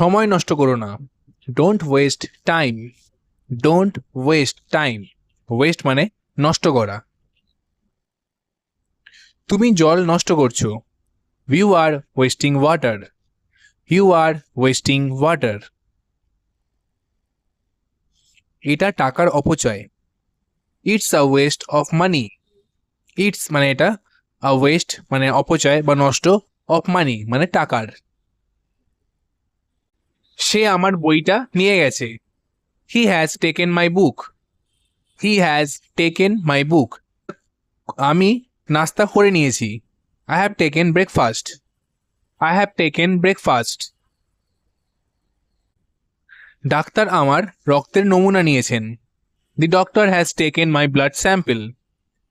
সময় নষ্ট করো না। Don't waste time. Don't waste time. Waste মানে নষ্ট করা। তুমি জল নষ্ট করছো। You are wasting water. You are wasting water. এটা টাকার অপচয়। It's a waste of money. It's মানে এটা, আ ওয়েস্ট মানে অপচয় বা নষ্ট, অফ মানি মানে টাকার। সে আমার বইটা নিয়ে গেছে। He has taken my book. He has taken my book. আমি নাস্তা করে নিয়েছি। I have taken breakfast. I have taken breakfast. Doctor আমার রক্তের নমুনা নিয়েছেন। The doctor has taken my blood sample.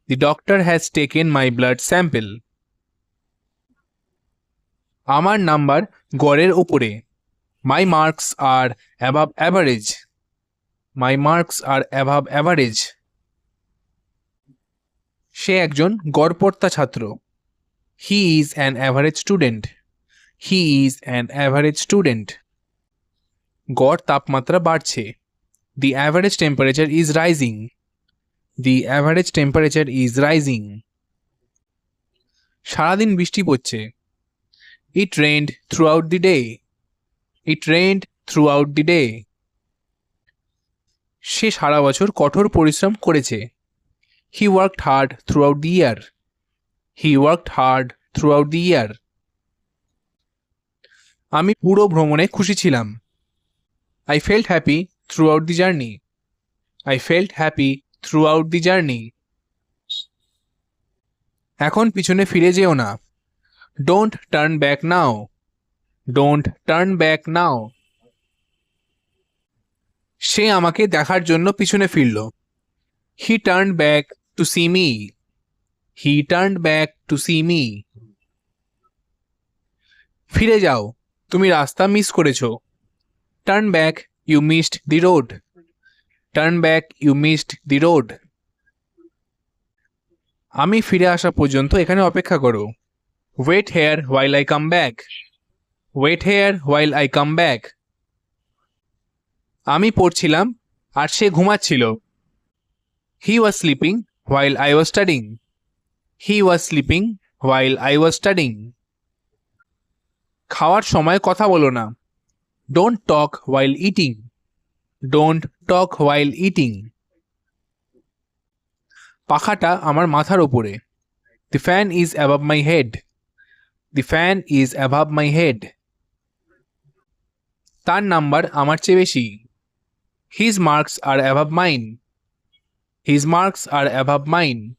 The doctor has taken my blood sample. আমার number গড়ের উপরে। My marks are above average. My marks are above average. সে একজন গড়পড়তা ছাত্র। He is an average student. He is an average student. গড় তাপমাত্রা বাড়ছে। The average temperature is rising. The average temperature is rising. সারাদিন বৃষ্টি পড়ছে। It rained throughout the day. It rained throughout the day. সে সারা বছর কঠোর পরিশ্রম করেছে। He worked hard throughout the year. He worked hard throughout the year. আমি পুরো ভ্রমণে খুশি ছিলাম। I felt happy throughout the journey. I felt happy throughout the journey. এখন পিছনে ফিরে যেও না। Don't turn back now. Don't turn back now. সে আমাকে দেখার জন্য পিছনে ফিরল। He turn back to see me. He turn back to see me. ফিরে যাও, তুমি রাস্তা মিস করেছো। Turn back, you missed the road. Turn back, you missed the road. আমি ফিরে আসা পর্যন্ত এখানে অপেক্ষা করো। Wait here while I come back. Wait here while I come back. আমি পড়ছিলাম আর সে ঘুমাচ্ছিল। He was sleeping while I was studying. He was sleeping while I was studying. খাওয়ার সময় কথা বলো না। Don't talk while eating. Don't talk while eating. পাখাটা আমার মাথার ওপরে। The fan is above my head. The fan is above my head. তার নাম্বার আমার চেয়ে বেশি। His marks are above mine. His marks are above mine.